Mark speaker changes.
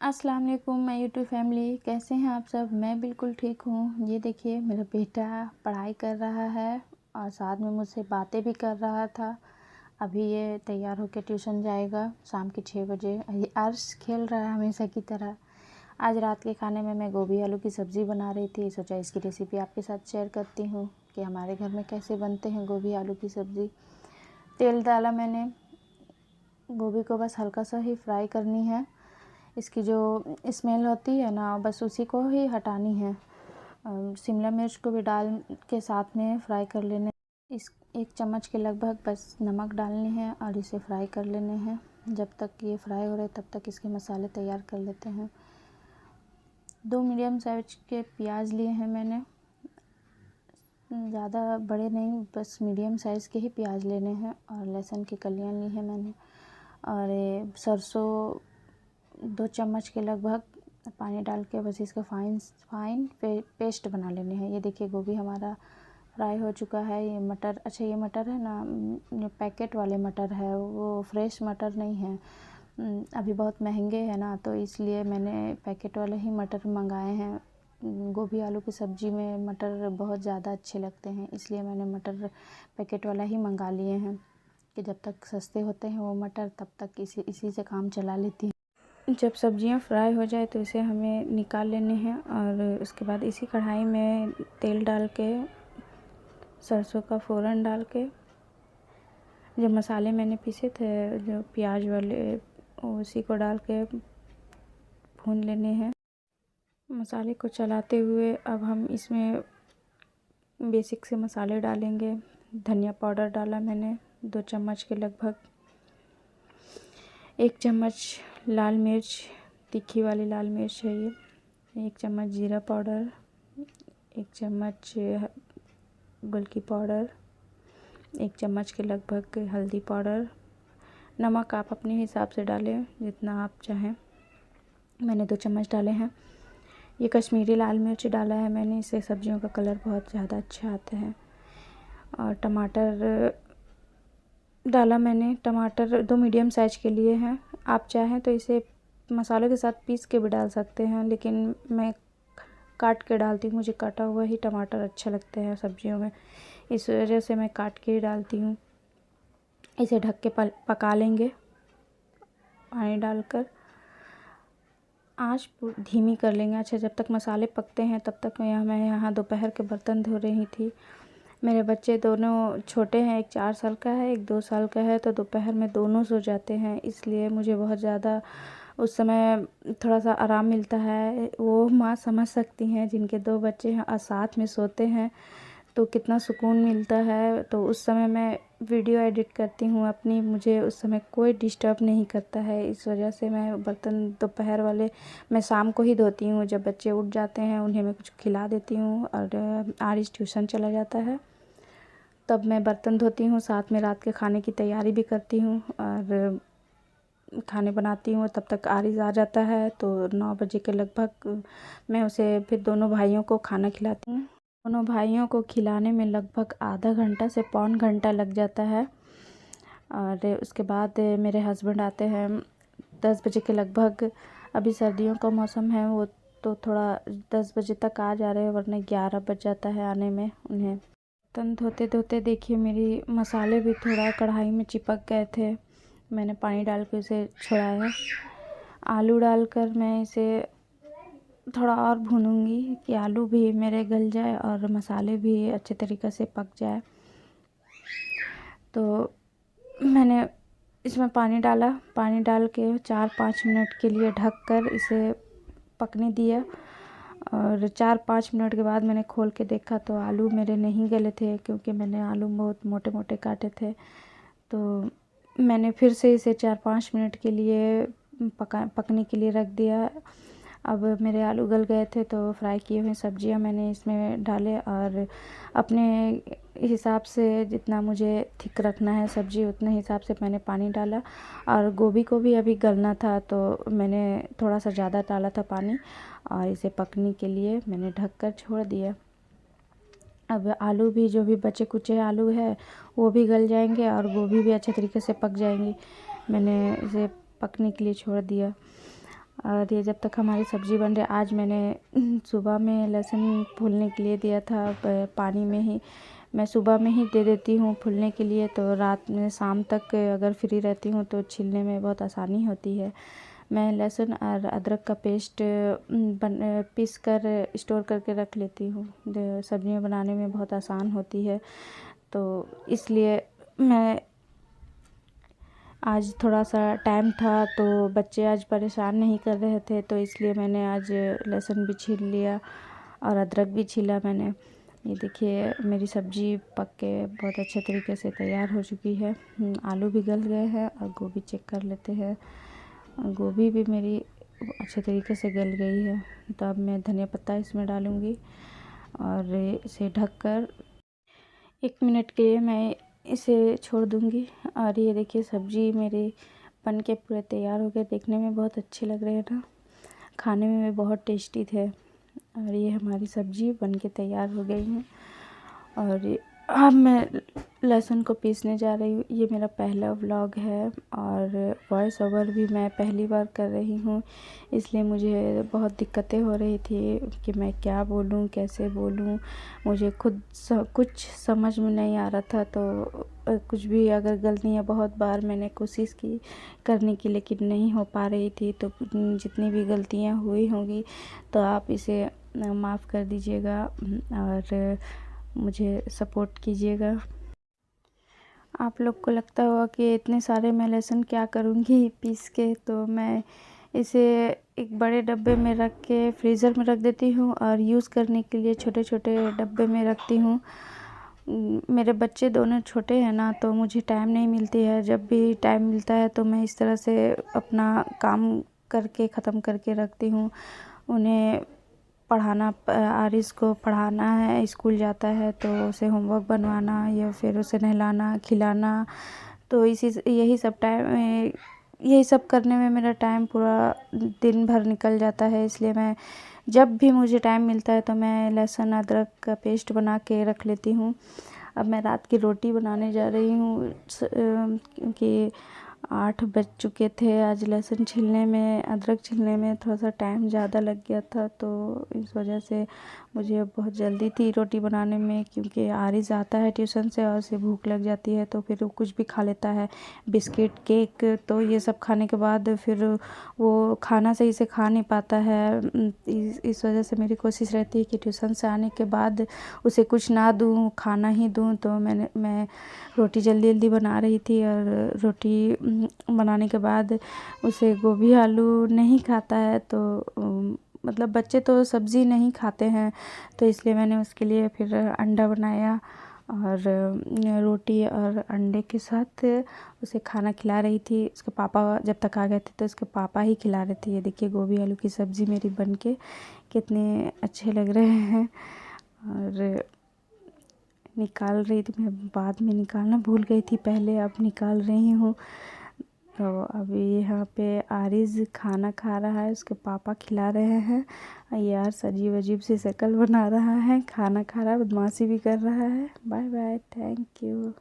Speaker 1: अस्सलाम वालेकुम my YouTube family, कैसे हैं आप सब। मैं बिल्कुल ठीक हूँ। ये देखिए मेरा बेटा पढ़ाई कर रहा है और साथ में मुझसे बातें भी कर रहा था। अभी ये तैयार होकर ट्यूशन जाएगा शाम के 6 बजे। ये अर्श खेल रहा है हमेशा की तरह। आज रात के खाने में मैं गोभी आलू की सब्ज़ी बना रही थी, सोचा इसकी रेसिपी आपके साथ शेयर करती हूँ कि हमारे घर में कैसे बनते हैं गोभी आलू की सब्ज़ी। तेल डाला मैंने, गोभी को बस हल्का सा ही फ्राई करनी है। इसकी जो स्मेल होती है ना, बस उसी को ही हटानी है। शिमला मिर्च को भी डाल के साथ में फ्राई कर लेने। इस 1 चम्मच के लगभग बस नमक डालनी है और इसे फ्राई कर लेने हैं। जब तक ये फ्राई हो रहे तब तक इसके मसाले तैयार कर लेते हैं। 2 मीडियम साइज के प्याज लिए हैं मैंने, ज़्यादा बड़े नहीं, बस मीडियम साइज़ के ही प्याज लेने हैं। और लहसुन की कलियाँ ली हैं मैंने। और सरसों 2 चम्मच के लगभग पानी डाल के बस इसका फाइन पेस्ट बना लेने हैं। ये देखिए गोभी हमारा फ्राई हो चुका है। ये मटर, अच्छा ये मटर है ना, पैकेट वाले मटर है, वो फ्रेश मटर नहीं है। अभी बहुत महंगे हैं ना, तो इसलिए मैंने पैकेट वाले ही मटर मंगाए हैं। गोभी आलू की सब्ज़ी में मटर बहुत ज़्यादा अच्छे लगते हैं, इसलिए मैंने मटर पैकेट वाला ही मंगा लिए हैं कि जब तक सस्ते होते हैं वो मटर तब तक इसी से काम चला लेती हूँ। जब सब्जियां फ्राई हो जाए तो इसे हमें निकाल लेने हैं और उसके बाद इसी कढ़ाई में तेल डाल के सरसों का फ़ोरन डाल के जो मसाले मैंने पीसे थे जो प्याज वाले, उसी को डाल के भून लेने हैं। मसाले को चलाते हुए अब हम इसमें बेसिक से मसाले डालेंगे। धनिया पाउडर डाला मैंने 2 चम्मच के लगभग। 1 चम्मच लाल मिर्च, तीखी वाली लाल मिर्च है ये। 1 चम्मच जीरा पाउडर, 1 चम्मच गोलकी पाउडर, 1 चम्मच के लगभग हल्दी पाउडर। नमक आप अपने हिसाब से डालें जितना आप चाहें। मैंने 2 चम्मच डाले हैं। ये कश्मीरी लाल मिर्च डाला है मैंने, इससे सब्जियों का कलर बहुत ज़्यादा अच्छा आता है। और टमाटर डाला मैंने। टमाटर 2 मीडियम साइज़ के लिए हैं। आप चाहें तो इसे मसालों के साथ पीस के भी डाल सकते हैं, लेकिन मैं काट के डालती हूँ। मुझे काटा हुआ ही टमाटर अच्छे लगते हैं सब्जियों में, इस वजह से मैं काट के ही डालती हूँ। इसे ढक के पका लेंगे। पानी डालकर आँच धीमी कर लेंगे। अच्छा, जब तक मसाले पकते हैं तब तक मैं यहाँ दोपहर के बर्तन धो रही थी। मेरे बच्चे दोनों छोटे हैं, एक 4 साल का है, एक 2 साल का है, तो दोपहर में दोनों सो जाते हैं, इसलिए मुझे बहुत ज़्यादा उस समय थोड़ा सा आराम मिलता है। वो माँ समझ सकती हैं जिनके 2 बच्चे हैं और साथ में सोते हैं तो कितना सुकून मिलता है। तो उस समय मैं वीडियो एडिट करती हूँ अपनी, मुझे उस समय कोई डिस्टर्ब नहीं करता है, इस वजह से मैं बर्तन दोपहर वाले मैं शाम को ही धोती हूँ। जब बच्चे उठ जाते हैं उन्हें मैं कुछ खिला देती हूँ और आरिश ट्यूशन चला जाता है तब मैं बर्तन धोती हूँ। साथ में रात के खाने की तैयारी भी करती हूँ और खाने बनाती हूँ। तब तक आरिश आ जाता है तो 9 बजे के लगभग मैं उसे फिर दोनों भाइयों को खाना खिलाती हूँ। दोनों भाइयों को खिलाने में लगभग आधा घंटा से पौन घंटा लग जाता है। और उसके बाद मेरे हस्बैंड आते हैं 10 बजे के लगभग। अभी सर्दियों का मौसम है, वो तो थोड़ा 10 बजे तक आ जा रहे हैं, वरना 11 बज जाता है आने में उन्हें। बर्तन धोते धोते देखिए मेरी मसाले भी थोड़ा कढ़ाई में चिपक गए थे। मैंने पानी डाल के उसे छुड़ाया। आलू डालकर मैं इसे थोड़ा और भूनूंगी कि आलू भी मेरे गल जाए और मसाले भी अच्छे तरीक़े से पक जाए। तो मैंने इसमें पानी डाला, पानी डाल के 4-5 मिनट के लिए ढककर इसे पकने दिया। और 4-5 मिनट के बाद मैंने खोल के देखा तो आलू मेरे नहीं गले थे, क्योंकि मैंने आलू बहुत मोटे मोटे काटे थे। तो मैंने फिर से इसे 4-5 मिनट के लिए पकने के लिए रख दिया। अब मेरे आलू गल गए थे तो फ्राई किए हुए सब्जियां मैंने इसमें डाले और अपने हिसाब से जितना मुझे थिक रखना है सब्ज़ी उतने हिसाब से मैंने पानी डाला। और गोभी को भी अभी गलना था तो मैंने थोड़ा सा ज़्यादा डाला था पानी और इसे पकने के लिए मैंने ढककर छोड़ दिया। अब आलू भी, जो भी बचे कुचे आलू है वो भी गल जाएंगे और गोभी भी अच्छे तरीके से पक जाएंगी। मैंने इसे पकने के लिए छोड़ दिया। और ये जब तक हमारी सब्ज़ी बन रही, आज मैंने सुबह में लहसुन फूलने के लिए दिया था पानी में ही। मैं सुबह में ही दे देती हूँ फूलने के लिए, तो रात में शाम तक अगर फ्री रहती हूँ तो छीलने में बहुत आसानी होती है। मैं लहसुन और अदरक का पेस्ट पीस कर स्टोर करके रख लेती हूँ, सब्जियाँ बनाने में बहुत आसान होती है। तो इसलिए मैं आज थोड़ा सा टाइम था, तो बच्चे आज परेशान नहीं कर रहे थे, तो इसलिए मैंने आज लहसुन भी छील लिया और अदरक भी छीला मैंने। ये देखिए मेरी सब्ज़ी पक के बहुत अच्छे तरीके से तैयार हो चुकी है। आलू भी गल गए हैं और गोभी चेक कर लेते हैं। गोभी भी मेरी अच्छे तरीके से गल गई है। तो अब मैं धनिया पत्ता इसमें डालूँगी और इसे ढककर 1 मिनट के लिए मैं इसे छोड़ दूँगी। और ये देखिए सब्ज़ी मेरी बन के पूरे तैयार हो गए। देखने में बहुत अच्छे लग रहे हैं ना, खाने में भी बहुत टेस्टी थे। और ये हमारी सब्ज़ी बन के तैयार हो गई है। और अब मैं लहसुन को पीसने जा रही हूँ। ये मेरा पहला व्लॉग है और वॉइस ओवर भी मैं पहली बार कर रही हूँ, इसलिए मुझे बहुत दिक्कतें हो रही थी कि मैं क्या बोलूँ, कैसे बोलूँ। मुझे खुद कुछ समझ में नहीं आ रहा था, तो कुछ भी अगर गलतियाँ बहुत बार मैंने कोशिश की करने की, लेकिन नहीं हो पा रही थी। तो जितनी भी गलतियाँ हुई होंगी तो आप इसे माफ़ कर दीजिएगा और मुझे सपोर्ट कीजिएगा। आप लोग को लगता होगा कि इतने सारे मैं लहसुन क्या करूँगी पीस के, तो मैं इसे एक बड़े डब्बे में रख के फ्रीज़र में रख देती हूँ और यूज़ करने के लिए छोटे छोटे डब्बे में रखती हूँ। मेरे बच्चे दोनों छोटे हैं ना, तो मुझे टाइम नहीं मिलती है। जब भी टाइम मिलता है तो मैं इस तरह से अपना काम करके ख़त्म करके रखती हूँ। उन्हें पढ़ाना, आरिस को पढ़ाना है, स्कूल जाता है तो उसे होमवर्क बनवाना या फिर उसे नहलाना खिलाना, तो यही सब करने में मेरा टाइम पूरा दिन भर निकल जाता है। इसलिए मैं जब भी मुझे टाइम मिलता है तो मैं लहसुन अदरक का पेस्ट बना के रख लेती हूँ। अब मैं रात की रोटी बनाने जा रही हूँ क्योंकि 8 बज चुके थे। आज लहसुन छीलने में, अदरक छीलने में थोड़ा सा टाइम ज़्यादा लग गया था, तो इस वजह से मुझे बहुत जल्दी थी रोटी बनाने में। क्योंकि आरिस आता है ट्यूशन से और उसे भूख लग जाती है, तो फिर वो कुछ भी खा लेता है, बिस्किट केक, तो ये सब खाने के बाद फिर वो खाना सही से खा नहीं पाता है। इस वजह से मेरी कोशिश रहती है कि ट्यूशन से आने के बाद उसे कुछ ना दूँ, खाना ही दूँ। तो मैं रोटी जल्दी जल्दी बना रही थी और रोटी बनाने के बाद उसे गोभी आलू नहीं खाता है, तो मतलब बच्चे तो सब्ज़ी नहीं खाते हैं, तो इसलिए मैंने उसके लिए फिर अंडा बनाया और रोटी और अंडे के साथ उसे खाना खिला रही थी। उसके पापा जब तक आ गए थे तो उसके पापा ही खिला रहे थे। ये देखिए गोभी आलू की सब्ज़ी मेरी बनके कितने अच्छे लग रहे हैं। और निकाल रही थी मैं, बाद में निकालना भूल गई थी पहले, अब निकाल रही हूँ। तो अभी यहाँ पे आरिज़ खाना खा रहा है, उसके पापा खिला रहे हैं। यार अजीब अजीब सी शक्ल बना रहा है, खाना खा रहा है, बदमाशी भी कर रहा है। Bye bye, thank you.